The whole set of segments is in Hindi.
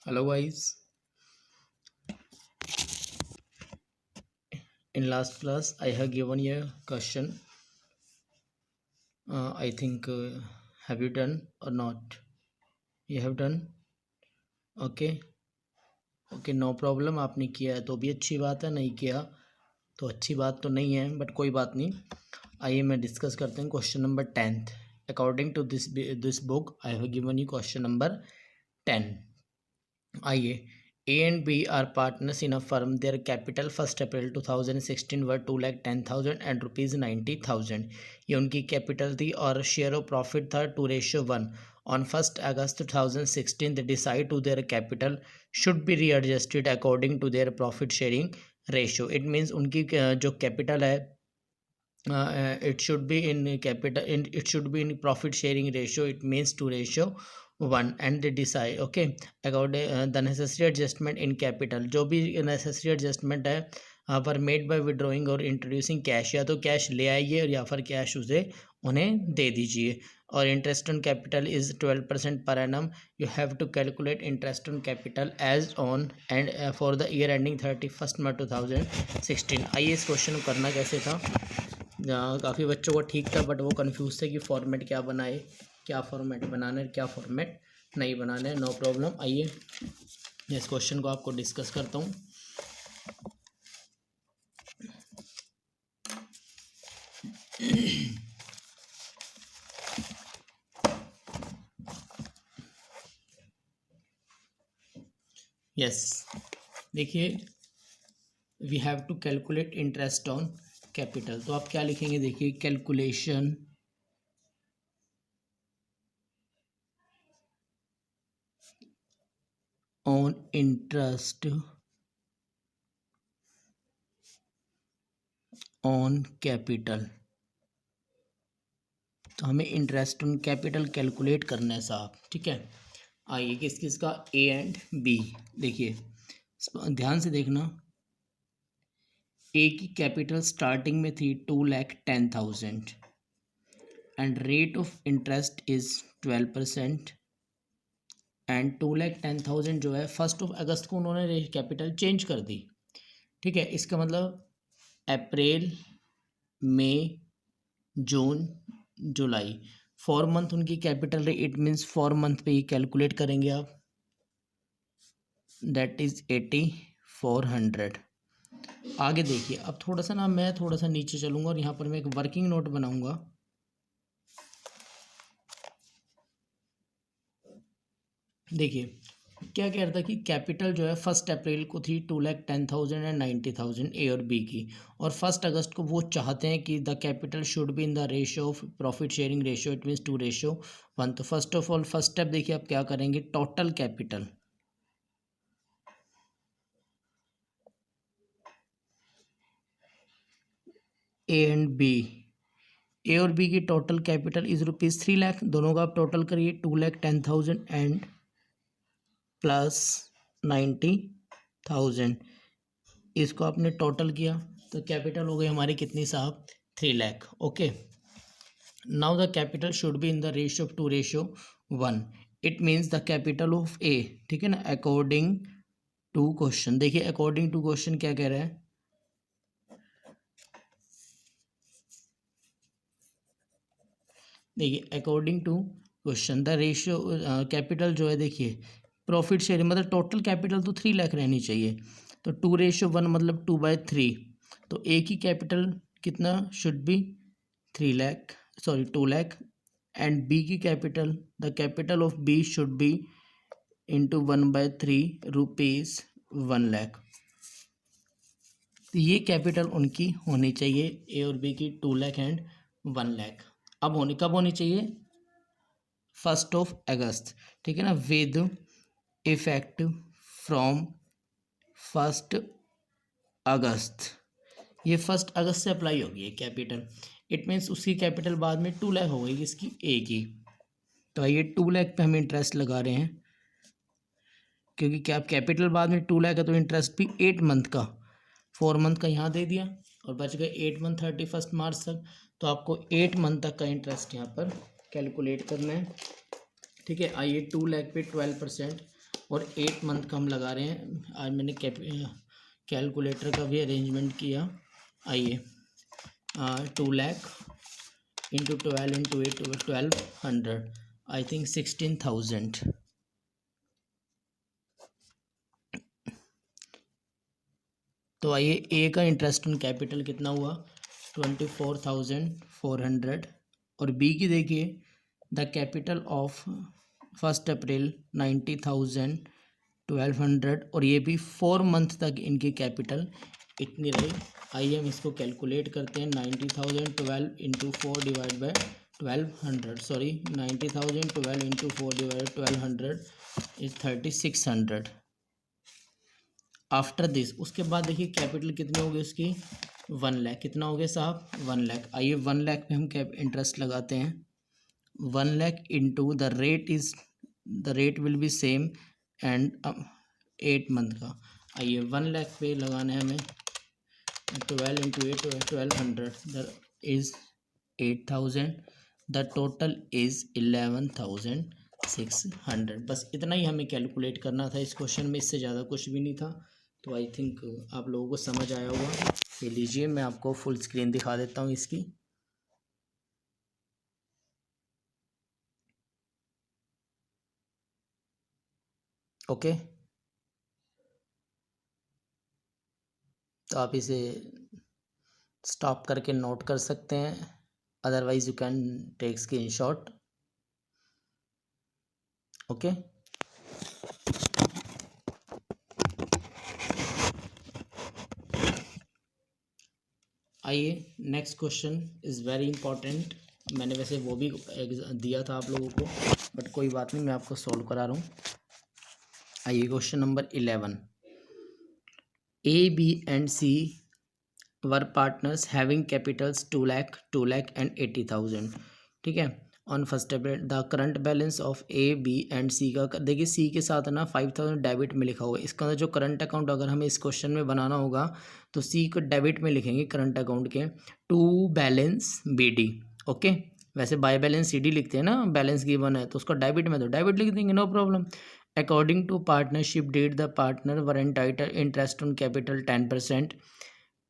Hello guys. In last class I have given you a question. I think have you done or not? You have done? Okay. Okay, no problem. आपने किया है तो भी अच्छी बात है, नहीं किया तो अच्छी बात तो नहीं है, बट कोई बात नहीं. आइए मैं डिस्कस करते हैं question number 10th. According to this book I have given you question number 10. आइए. A and B are partners in a firm. Their capital 1st April 2016 were 2,10,000 and rupees 90,000. ये उनकी कैपिटल थी और शेयर ऑफ प्रॉफिट था 2:1. On 1st August 2016 they decide to their capital should be readjusted according to their profit sharing ratio. It means उनकी जो कैपिटल है it should be in capital, it should be in profit sharing ratio. It means 2:1 and they decide okay according the necessary adjustment in capital. जो भी necessary adjustment है पर मेड बाय विड्रॉइंग और इंट्रोड्यूसिंग कैश, या तो कैश ले आइए या फिर कैश उसे उन्हें दे दीजिए. और interest on capital is 12% per annum. You have to calculate interest on capital as on and for the year ending 31 March 2016. आइए इस क्वेश्चन को करना कैसे था. काफ़ी बच्चों को ठीक था बट वो कंफ्यूज थे कि फॉर्मेट क्या बनाए, क्या फॉर्मेट बनाना है, क्या फॉर्मेट नहीं बनाना है. No problem. आइए इस क्वेश्चन को आपको डिस्कस करता हूँ. यस, देखिए we have to calculate interest on capital. तो आप क्या लिखेंगे, देखिए calculation on interest on capital. तो हमें इंटरेस्ट ऑन कैपिटल कैलकुलेट करना है साहब, ठीक है. आइए किस किस का, ए एंड बी. देखिए ध्यान से देखना. ए की कैपिटल स्टार्टिंग में थी 2,10,000 and rate of interest is 12%. And 2,10,000 जो है 1 अगस्त को उन्होंने कैपिटल चेंज कर दी, ठीक है. इसका मतलब अप्रैल, मई, जून, जुलाई 4 मंथ उनकी कैपिटल रही. इट मीन्स 4 मंथ पे ही कैलकुलेट करेंगे आप. That is 8,400. आगे देखिए, अब थोड़ा सा ना मैं थोड़ा सा नीचे चलूंगा और यहाँ पर मैं एक वर्किंग नोट बनाऊंगा. देखिए क्या कह रहा था कि कैपिटल जो है 1 अप्रैल को थी 2,10,000 एंड 90,000 ए और बी की, और 1 अगस्त को वो चाहते हैं कि the capital should be in the ratio of profit sharing ratio. It means 2:1. तो first of all first step देखिए आप क्या करेंगे, total capital A and B. A और बी की total capital is rupees 3 lakh. दोनों का आप टोटल करिए 2,10,000 एंड प्लस 90,000. इसको आपने टोटल किया तो कैपिटल हो गई हमारी कितनी साहब, 3 lakh. Okay, now the capital should be in the ratio of 2:1. It means the capital of A, ठीक है ना, अकॉर्डिंग टू क्वेश्चन. देखिए अकॉर्डिंग टू क्वेश्चन क्या कह रहा है, देखिए according to question the ratio capital जो है, देखिए प्रॉफिट शेयरिंग मतलब टोटल कैपिटल तो 3 लाख रहनी चाहिए. तो 2:1 मतलब 2/3. तो ए की कैपिटल कितना should be 3 lakh, sorry 2 lakh. And B की capital, the capital of B should be into 1/3 rupees 1 lakh. तो ये कैपिटल उनकी होनी चाहिए ए और बी की 2 लाख एंड 1 लाख. अब होनी कब होनी चाहिए, 1 अगस्त, ठीक है ना, विद इफेक्ट फ्रॉम 1 अगस्त. ये 1 अगस्त से अप्लाई होगी ये कैपिटल. इट मीन्स उसकी कैपिटल बाद में 2 लाख हो गई इसकी ए की. तो ये 2 लाख पे हम इंटरेस्ट लगा रहे हैं, क्योंकि क्या कैपिटल बाद में 2 लाख है तो इंटरेस्ट भी 8 मंथ का, 4 मंथ का यहाँ दे दिया और बच गए 8 मंथ 31 मार्च तक. तो आपको 8 मंथ तक का इंटरेस्ट यहाँ पर कैलकुलेट करना है, ठीक है. आइए 2 लाख पे 12%, और 8 मंथ का हम लगा रहे हैं। आज मैंने कैलकुलेटर का भी अरेंजमेंट किया। आइए 2 lakh into 12 into 8 1200, I think 16,000। तो आइए ए का इंटरेस्ट ऑन कैपिटल कितना हुआ 24,400 और बी की देखिए द कैपिटल ऑफ 1 अप्रैल 90,000 1200 और ये भी 4 मंथ तक इनकी कैपिटल इतनी रही। आइए हम इसको कैलकुलेट करते हैं 90,000 12 into 4 divide by 1200 sorry 90,000 12 into 4 divide 1200 is 3600। After this उसके बाद देखिए कैपिटल कितनी होगी उसकी 1 लाख। कितना हो गया साहब 1 लाख। आइए 1 लाख पे हम कैप इंटरेस्ट लगाते हैं 1 lakh into the rate will be same and 8 month का। आइए 1 लाख पे लगाना है हमें 12 into 8 1200 is 8,000। The total is 11,600। बस इतना ही हमें कैलकुलेट करना था इस क्वेश्चन में, इससे ज़्यादा कुछ भी नहीं था। तो आई थिंक आप लोगों को समझ आया होगा। ये लीजिए मैं आपको फुल स्क्रीन दिखा देता हूँ इसकी। ओके तो आप इसे स्टॉप करके नोट कर सकते हैं, otherwise you can take screenshot. Okay आइए next question is very important. मैंने वैसे वो भी दिया था आप लोगों को, बट कोई बात नहीं, मैं आपको सॉल्व करा रहा हूँ। आइए question number 11। A B and C were partners having capitals 2 lakh 2 lakh and 80,000। ठीक है, on 1 April the current balance of A B and C का देखिए सी के साथ ना 5,000 डेबिट में लिखा हुआ है। इसका जो करंट अकाउंट अगर हमें इस क्वेश्चन में बनाना होगा तो सी को डेबिट में लिखेंगे करंट अकाउंट के, to balance B D. Okay, वैसे बाय बैलेंस सी डी लिखते हैं ना, बैलेंस गिवन है तो उसका डेबिट में तो डेबिट लिख देंगे, no problem. According to partnership deed the partners were entitled interest on capital 10%।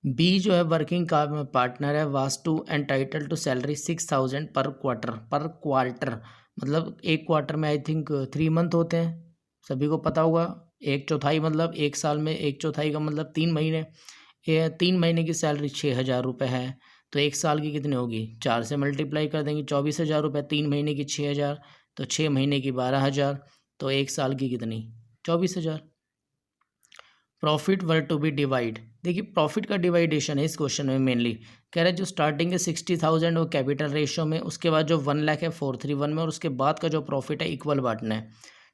B जो है वर्किंग का पार्टनर है, was to entitle to salary 6,000 per quarter मतलब एक क्वार्टर में आई थिंक 3 मंथ होते हैं, सभी को पता होगा। एक चौथाई मतलब एक साल में एक चौथाई का मतलब 3 महीने। ये 3 महीने की सैलरी 6,000 रुपये है, तो एक साल की कितनी होगी 4 से मल्टीप्लाई कर देंगे 24,000 रुपये। 3 महीने की 6,000 तो 6 महीने की 12,000, तो एक साल की कितनी 24,000। Profit were to be divide, देखिए प्रॉफिट का डिवाइडेशन है इस क्वेश्चन में मेनली। कह रहा है जो स्टार्टिंग है 60,000 वो कैपिटल रेशियो में, उसके बाद जो 1 लाख है 431 में, और उसके बाद का जो प्रॉफिट है इक्वल बांटना है।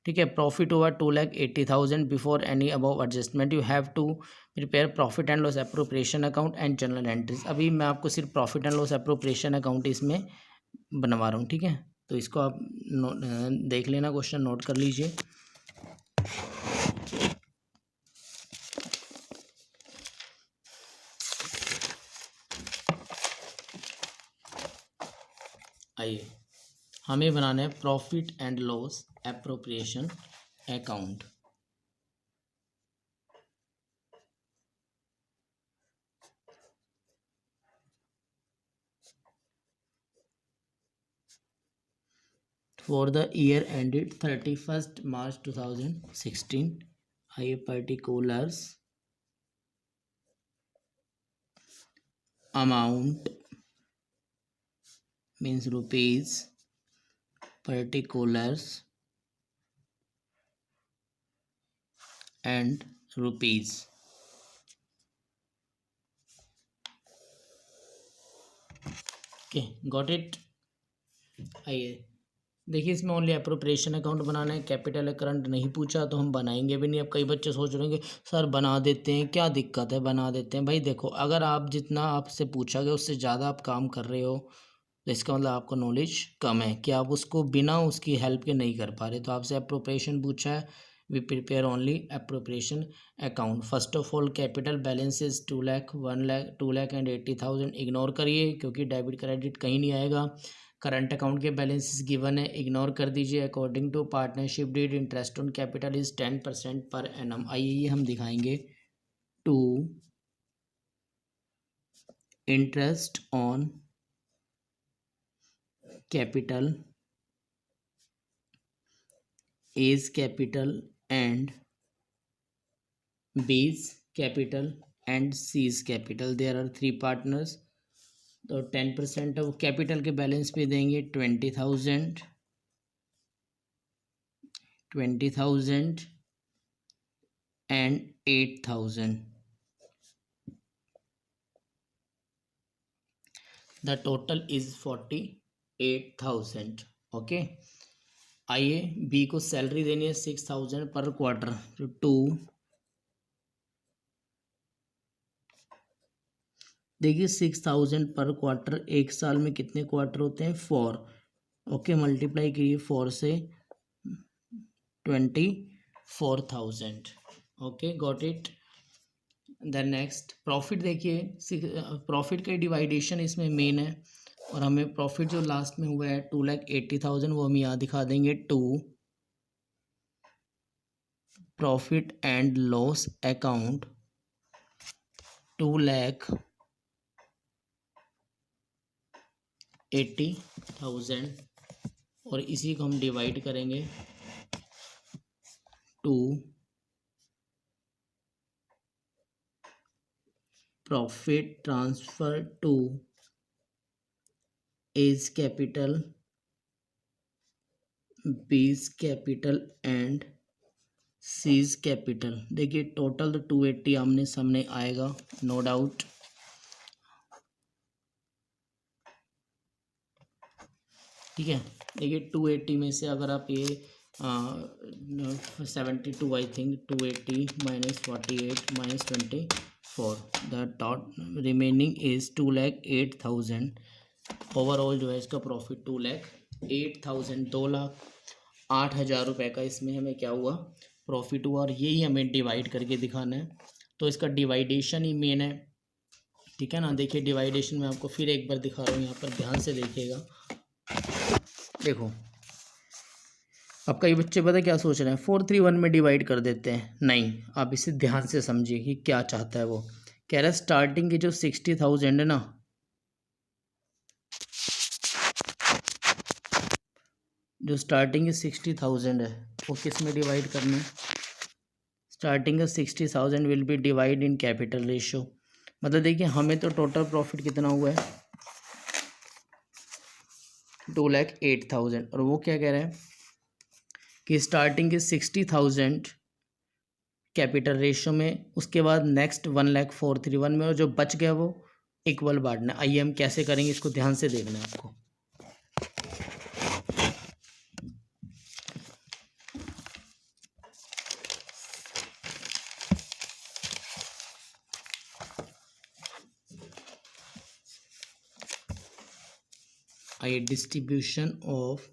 ठीक है, प्रॉफिट हुआ 2,80,000 before any above adjustment you have to prepare profit and loss appropriation account and general entries. अभी मैं आपको सिर्फ profit and loss appropriation account इसमें बनवा रहा हूँ। ठीक है, तो इसको आप देख लेना, क्वेश्चन नोट कर लीजिए। आइए हमें बनाना है profit and loss appropriation account. For the year ended 31 मार्च 2016। आइए particulars amount means rupees, particulars and rupees। Okay got it. आइए देखिए इसमें ओनली अप्रोप्रिएशन अकाउंट बनाना है, कैपिटल करंट नहीं पूछा तो हम बनाएंगे भी नहीं। अब कई बच्चे सोच रहे हैं कि सर बना देते हैं, क्या दिक्कत है, बना देते हैं। भाई देखो अगर आप जितना आपसे पूछा गया उससे ज़्यादा आप काम कर रहे हो तो इसका मतलब आपको नॉलेज कम है कि आप उसको बिना उसकी हेल्प के नहीं कर पा रहे। तो आपसे अप्रोप्रिएशन पूछा है, we prepare only appropriation account. First of all capital balance is 2 lakh 1 lakh 2 lakh and 80,000 ignore करिए क्योंकि डेबिट क्रेडिट कहीं नहीं आएगा। करंट अकाउंट के बैलेंसेस गिवन है, इग्नोर कर दीजिए। According to partnership deed interest on capital is 10% per annum. आइए ये हम दिखाएंगे। To interest on capital is capital and B is capital and C is capital. There are three partners. तो 10% ऑफ कैपिटल के बैलेंस पे देंगे 20,000 and 8,000। The total is 48,000। Okay, आइए बी को सैलरी देनी है 6,000 पर क्वार्टर। तो 2 देखिए 6,000 पर क्वार्टर, एक साल में कितने क्वार्टर होते हैं? 4। ओके, मल्टीप्लाई कीजिए 4 से 24,000। Okay, got it. Then next profit देखिए, प्रॉफिट का डिवाइडेशन इसमें मेन है और हमें प्रॉफिट जो लास्ट में हुआ है 2,80,000 वो हम यहाँ दिखा देंगे। 2 प्रॉफिट एंड लॉस अकाउंट 2,80,000 और इसी को हम डिवाइड करेंगे 2 profit transfer to A's capital, B's capital and C's capital. देखिए टोटल तो 280 आमने सामने आएगा, नो डाउट। ठीक है, देखिए 280 में से अगर आप ये 72 I think 280 minus 48 minus 24 the taught remaining is 2,08,000। Overall जो है इसका प्रॉफिट 2,08,000, 2,08,000 रुपये का इसमें हमें क्या हुआ? प्रॉफिट हुआ। और यही हमें डिवाइड करके दिखाना है, तो इसका डिवाइडेशन ही मेन है। ठीक है ना, देखिए डिवाइडेशन में आपको फिर एक बार दिखा रहा हूँ, यहाँ पर ध्यान से देखिएगा। देखो अब कई बच्चे पता क्या सोच रहे हैं, 431 में डिवाइड कर देते हैं। नहीं, आप इसे ध्यान से समझिए कि क्या चाहता है वो। कह रहा है स्टार्टिंग की जो 60,000 है ना, जो स्टार्टिंग की 60,000 है वो किस में डिवाइड करना है? स्टार्टिंग का 60,000 will be divide in capital ratio. मतलब देखिए हमें तो टोटल प्रॉफिट कितना हुआ है? 2,08,000। और वो क्या कह रहा है कि स्टार्टिंग की 60,000 कैपिटल रेशियो में, उसके बाद नेक्स्ट 1,04,31 में, और जो बच गया वो इक्वल बांटना। आइए हम कैसे करेंगे इसको ध्यान से देखना है आपको। आइए डिस्ट्रीब्यूशन ऑफ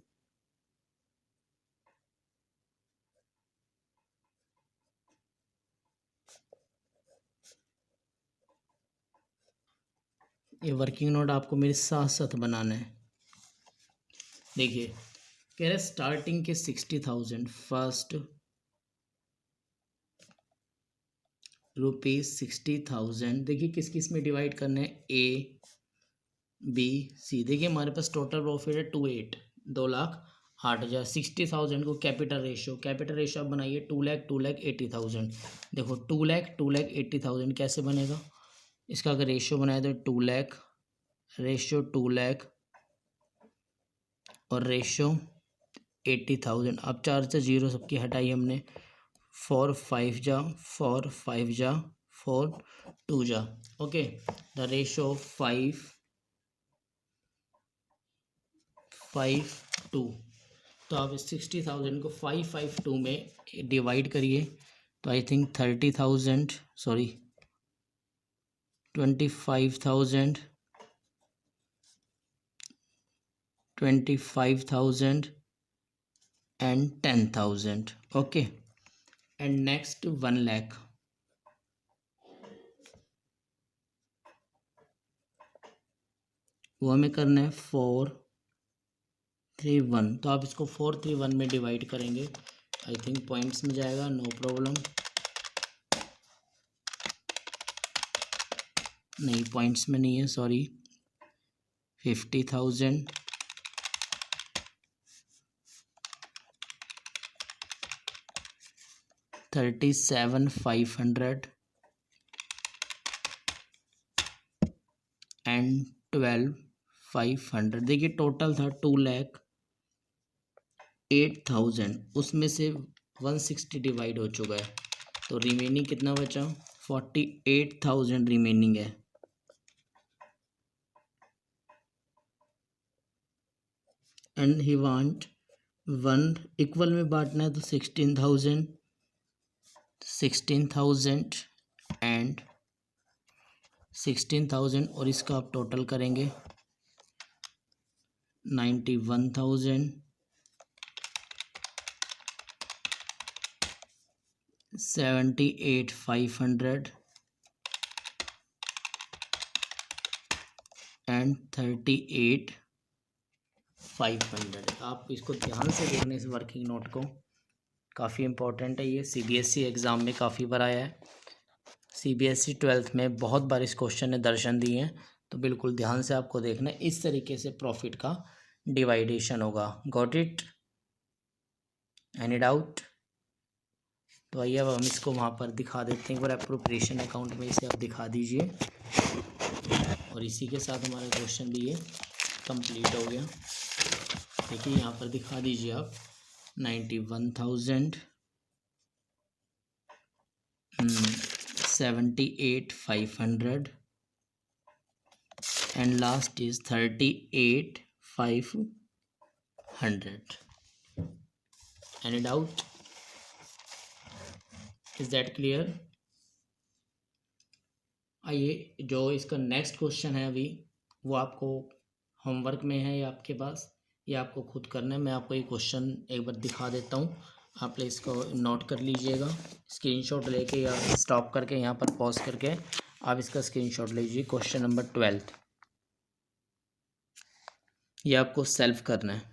ये वर्किंग नोट आपको मेरे साथ साथ बनाना है। देखिए कह रहे स्टार्टिंग के 60,000 फर्स्ट ₹60,000। देखिए किस किस में डिवाइड करना है? A B C. देखिए हमारे पास टोटल प्रॉफिट है 2,08,000। 60,000 को कैपिटल रेशियो, कैपिटल रेशियो आप बनाइए 2,80,000। देखो 2,80,000 कैसे बनेगा? इसका अगर रेशियो बनाए तो 2,00,000 रेशियो 2,00,000 और रेशियो 80,000। अब 4 से 0 सबकी हटाई हमने। 4 5 जा 4 5 जा 4 2 जा। Okay, the ratio 5 5 2। तो आप 60,000 को 552 में डिवाइड करिए तो I think 30,000 sorry 25,000 25,000 and 10,000। Okay, and next 1,00,000। वो हमें करना है 4 431, तो आप इसको 431 में डिवाइड करेंगे, आई थिंक पॉइंट्स में जाएगा, नो प्रॉब्लम। नहीं, पॉइंट्स में नहीं है, सॉरी। 50,000 37,500 एंड 12,500। देखिए टोटल था 2,08,000, उसमें से 160 डिवाइड हो चुका है, तो रिमेनिंग कितना बचा? 48,000 रिमेनिंग है। एंड ही वांट 1 इक्वल में बांटना है, तो 16,000 एंड 16,000, और इसका आप टोटल करेंगे 91,000, 78,500 एंड 38,500। आप इसको ध्यान से देखने, इस वर्किंग नोट को, काफ़ी इंपॉर्टेंट है ये, सीबीएसई एग्ज़ाम में काफ़ी बार आया है, सीबीएसई 12th में बहुत बार इस क्वेश्चन ने दर्शन दिए हैं, तो बिल्कुल ध्यान से आपको देखना है। इस तरीके से प्रॉफिट का डिवाइडेशन होगा। Got it? Any doubt? तो आइए अब हम इसको वहाँ पर दिखा देते हैं, एक बार एप्रोप्रिएशन अकाउंट में इसे आप दिखा दीजिए, और इसी के साथ हमारा क्वेश्चन भी ये कंप्लीट हो गया। देखिए यहाँ पर दिखा दीजिए आप 91,000, 78,500 and last is 38,500. Any doubt? Is that clear? आइए जो इसका नेक्स्ट क्वेश्चन है अभी, वो आपको होमवर्क में है या आपके पास, या आपको खुद करना है। मैं आपको ये क्वेश्चन एक बार दिखा देता हूँ, आप इसको नोट कर लीजिएगा, स्क्रीनशॉट लेके या स्टॉप करके यहाँ पर पॉज करके आप इसका स्क्रीनशॉट लीजिए। क्वेश्चन नंबर 12, ये आपको सेल्फ करना है।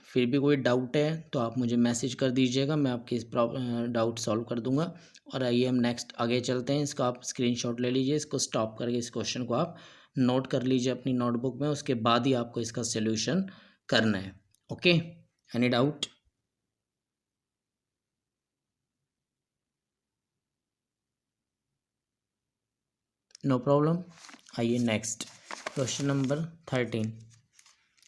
फिर भी कोई डाउट है तो आप मुझे मैसेज कर दीजिएगा, मैं आपके इस डाउट सॉल्व कर दूंगा। और आइए हम नेक्स्ट आगे चलते हैं। इसका आप स्क्रीनशॉट ले लीजिए, इसको स्टॉप करके इस क्वेश्चन को आप नोट कर लीजिए अपनी नोटबुक में, उसके बाद ही आपको इसका सोल्यूशन करना है। Okay, any doubt? No problem. आइए नेक्स्ट क्वेश्चन नंबर 13।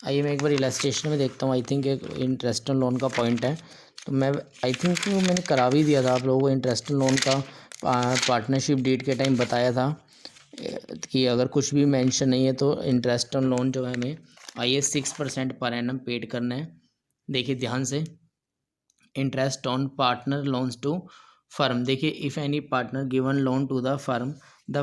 आइए मैं एक बार इलस्ट्रेशन में देखता हूँ, आई थिंक एक इंटरेस्ट लोन का पॉइंट है, तो मैं आई थिंक मैंने करा भी दिया था आप लोगों को इंटरेस्ट लोन का, पार्टनरशिप डीड के टाइम बताया था कि अगर कुछ भी मेंशन नहीं है तो इंटरेस्ट ऑन लोन जो है हमें आइए 6% पर एनम पेड करना है। देखिए ध्यान से, interest on partner loans to firm. देखिए if any partner given loan to the firm, the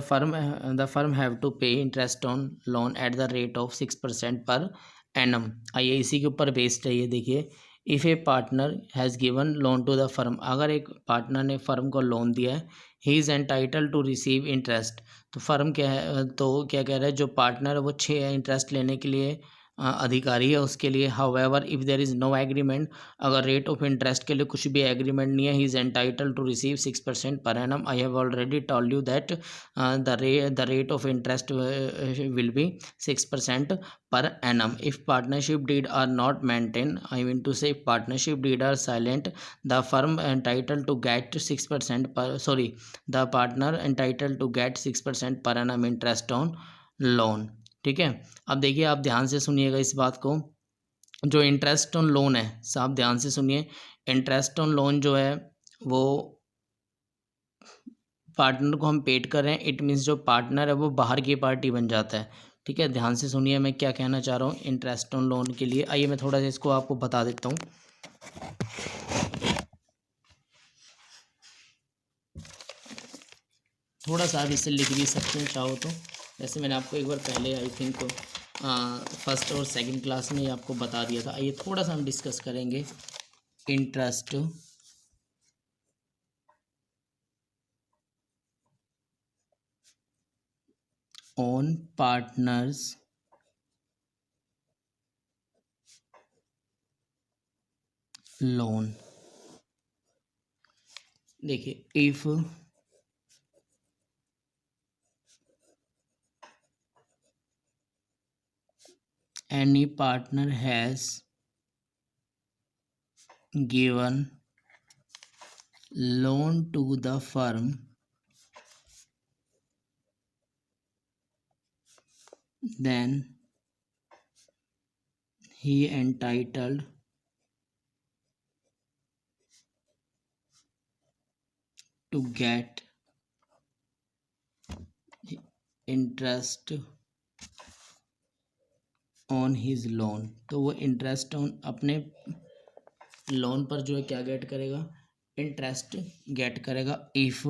firm have to pay interest on loan at the rate of 6% per annum. आइए इसी के ऊपर बेस्ड है ये। देखिए if a partner has given loan to the firm, अगर एक पार्टनर ने फर्म को लोन दिया है, he is entitle to receive interest. तो फर्म क्या है, तो क्या कह रहा है, जो पार्टनर है वो 6 इंटरेस्ट लेने के लिए अधिकारी है उसके लिए। However if there is no agreement, अगर रेट ऑफ इंटरेस्ट के लिए कुछ भी एग्रीमेंट नहीं है, he is entitle to receive 6% per annum. I have already told you that the rate of interest will be 6% per annum. If partnership deed are not maintain, I mean to say partnership deed are silent, the firm entitle to get 6% per, sorry, the partner entitle to get 6% per annum interest on loan. ठीक है, अब देखिए आप ध्यान से सुनिएगा इस बात को, जो इंटरेस्ट ऑन लोन है, साहब ध्यान से सुनिए, इंटरेस्ट ऑन लोन जो है वो पार्टनर को हम पेड कर रहे हैं, इट मीन्स जो पार्टनर है वो बाहर की पार्टी बन जाता है। ठीक है, ध्यान से सुनिए मैं क्या कहना चाह रहा हूँ इंटरेस्ट ऑन लोन के लिए। आइए मैं थोड़ा सा इसको आपको बता देता हूँ। थोड़ा सा आप इसे लिख भी सकते हैं चाहो तो, जैसे मैंने आपको एक बार पहले आई थिंक फर्स्ट और सेकंड क्लास में आपको बता दिया था। आइए थोड़ा सा हम डिस्कस करेंगे इंटरेस्ट ऑन पार्टनर्स लोन। देखिए if any partner has given loan to the firm, then he entitled to get interest on his loan। तो वो इंटरेस्ट ऑन अपने लोन पर जो है क्या गेट करेगा, इंटरेस्ट गेट करेगा। If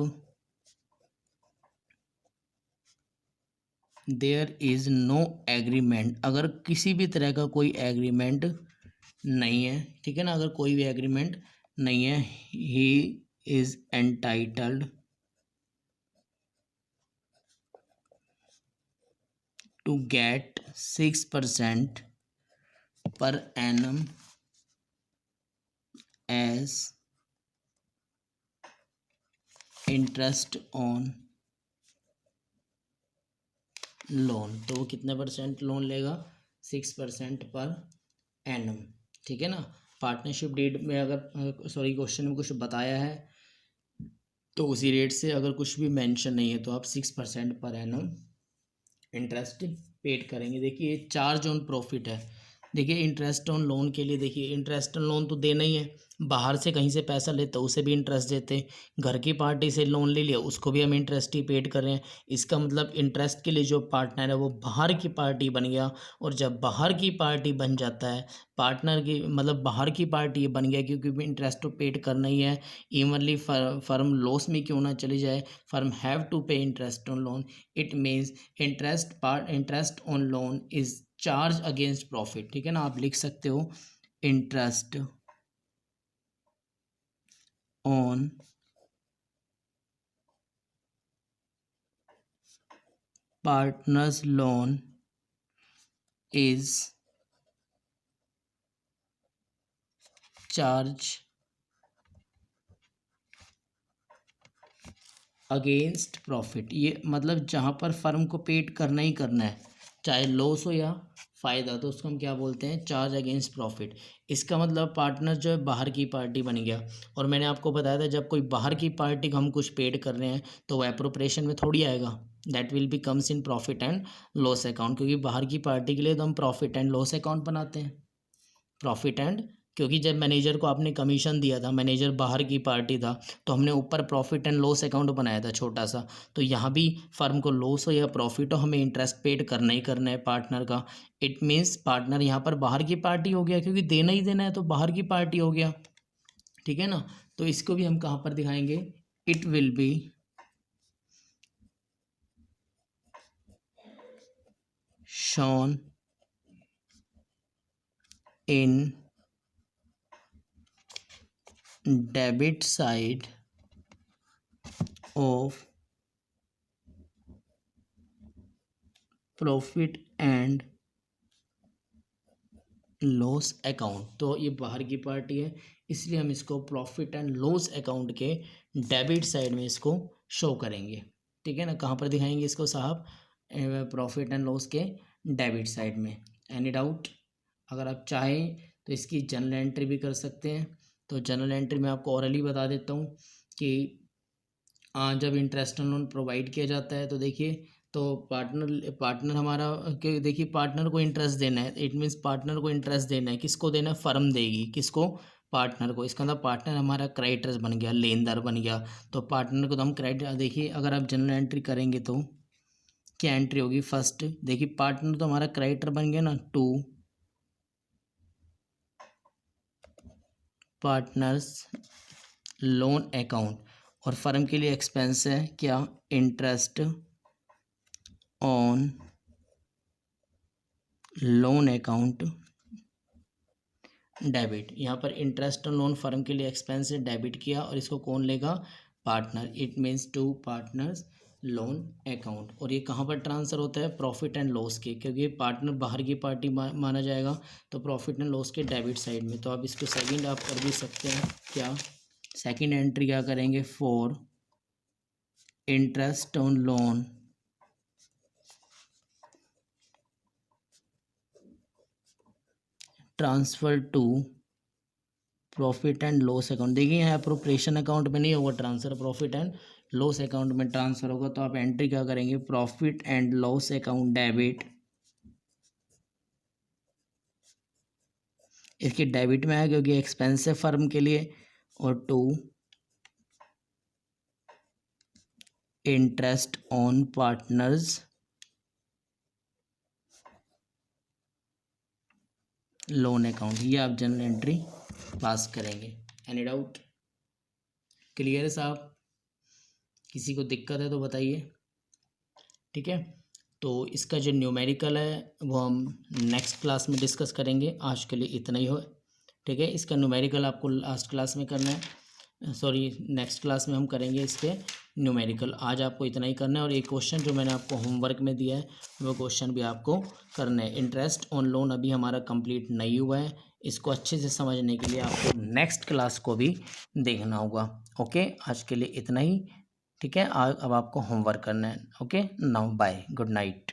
there is no agreement, अगर किसी भी तरह का कोई एग्रीमेंट नहीं है, ठीक है ना, अगर कोई भी एग्रीमेंट नहीं है, he is entitled to get 6% per annum as interest on loan. तो वो कितने परसेंट लोन लेगा, 6% पर एनम, ठीक है ना। पार्टनरशिप डीड में अगर सॉरी क्वेश्चन में कुछ बताया है तो उसी रेट से, अगर कुछ भी मेंशन नहीं है तो आप 6% पर एनम इंटरेस्ट पेड करेंगे। देखिए चार्ज ऑन प्रॉफिट है। देखिए इंटरेस्ट ऑन लोन के लिए, देखिए इंटरेस्ट ऑन लोन तो देना ही है, बाहर से कहीं से पैसा लेते उसे भी इंटरेस्ट देते, घर की पार्टी से लोन ले लिया उसको भी हम इंटरेस्ट ही पेड कर रहे हैं। इसका मतलब इंटरेस्ट के लिए जो पार्टनर है वो बाहर की पार्टी बन गया, और जब बाहर की पार्टी बन जाता है, पार्टनर की मतलब बाहर की पार्टी बन गया, क्योंकि इंटरेस्ट तो पेड करना ही है। इवनली फर्म लॉस में क्यों ना चली जाए, firm have to pay interest on loan. It means interest on loan is charge against profit, ठीक है ना। आप लिख सकते हो interest on partners loan is charge against profit. ये मतलब जहाँ पर फर्म को पेड करना ही करना है, चाहे लॉस हो या फ़ायदा, तो उसको हम क्या बोलते हैं, चार्ज अगेंस्ट प्रॉफिट। इसका मतलब पार्टनर जो है बाहर की पार्टी बन गया, और मैंने आपको बताया था जब कोई बाहर की पार्टी को हम कुछ पेड कर रहे हैं तो वह एप्रोप्रिएशन में थोड़ी आएगा, that will be comes in profit and loss account, क्योंकि बाहर की पार्टी के लिए तो हम प्रॉफिट एंड लॉस अकाउंट बनाते हैं, प्रॉफिट एंड, क्योंकि जब मैनेजर को आपने कमीशन दिया था, मैनेजर बाहर की पार्टी था, तो हमने ऊपर प्रॉफिट एंड लॉस अकाउंट बनाया था छोटा सा। तो यहाँ भी फर्म को लॉस हो या प्रॉफिट हो, हमें इंटरेस्ट पेड करना ही करना है पार्टनर का। इट मीन्स पार्टनर यहाँ पर बाहर की पार्टी हो गया, क्योंकि देना ही देना है तो बाहर की पार्टी हो गया, ठीक है ना। तो इसको भी हम कहाँ पर दिखाएंगे, it will be shown in debit side of profit and loss account. तो ये बाहर की पार्टी है, इसलिए हम इसको प्रॉफिट एंड लॉस अकाउंट के डेबिट साइड में इसको शो करेंगे, ठीक है ना। कहाँ पर दिखाएंगे इसको साहब, प्रॉफिट एंड लॉस के डेबिट साइड में। एनी डाउट, अगर आप चाहें तो इसकी जर्नल एंट्री भी कर सकते हैं। तो जर्नल एंट्री में आपको ऑरली बता देता हूँ कि जब इंटरेस्ट लोन प्रोवाइड किया जाता है तो देखिए, तो पार्टनर हमारा कि देखिए पार्टनर को इंटरेस्ट देना है, इट मीन्स पार्टनर को इंटरेस्ट देना है, किसको देना है, फर्म देगी, किसको, पार्टनर को। इसका मतलब पार्टनर हमारा क्रेडिटर्स बन गया, लेनदार बन गया, तो पार्टनर को तो हम क्रेडिट, देखिए अगर आप जनरल एंट्री करेंगे तो क्या एंट्री होगी, फर्स्ट देखिए पार्टनर तो हमारा क्रेडिटर बन गया ना, टू पार्टनर्स लोन अकाउंट, और फर्म के लिए एक्सपेंस है क्या, interest on loan account debit. यहाँ पर इंटरेस्ट ऑन लोन फर्म के लिए एक्सपेंस है, डेबिट किया, और इसको कौन लेगा, partner. It means to partner's loan account. और ये कहाँ पर ट्रांसफ़र होता है? प्रॉफिट एंड लॉस के, क्योंकि पार्टनर बाहर की पार्टी माना जाएगा, तो प्रॉफिट एंड लॉस के डेबिट साइड में। तो आप इसको सेकंड आप कर भी सकते हैं। क्या सेकंड एंट्री क्या करेंगे? For interest on loan transfer to profit and loss account. देखिए यहाँ अप्रोप्रिएशन अकाउंट में नहीं होगा transfer, profit and loss account में ट्रांसफ़र होगा। तो आप एंट्री क्या करेंगे? Profit and loss account debit, इसके डेबिट में है क्योंकि एक्सपेंसिव फर्म के लिए, और to interest on partners loan account. ये आप जनरल एंट्री पास करेंगे। Any doubt? क्लियर है साहब? किसी को दिक्कत है तो बताइए। ठीक है, तो इसका जो न्यूमेरिकल है वो हम नेक्स्ट क्लास में डिस्कस करेंगे। आज के लिए इतना ही हो। ठीक है, इसका न्यूमेरिकल आपको लास्ट क्लास में करना है, सॉरी नेक्स्ट क्लास में हम करेंगे इसके न्यूमेरिकल। आज आपको इतना ही करना है। और एक क्वेश्चन जो मैंने आपको होमवर्क में दिया है वो क्वेश्चन भी आपको करना है। इंटरेस्ट ऑन लोन अभी हमारा कंप्लीट नहीं हुआ है, इसको अच्छे से समझने के लिए आपको नेक्स्ट क्लास को भी देखना होगा। ओके, आज के लिए इतना ही। ठीक है, अब आपको होमवर्क करना है। Okay, now bye, good night.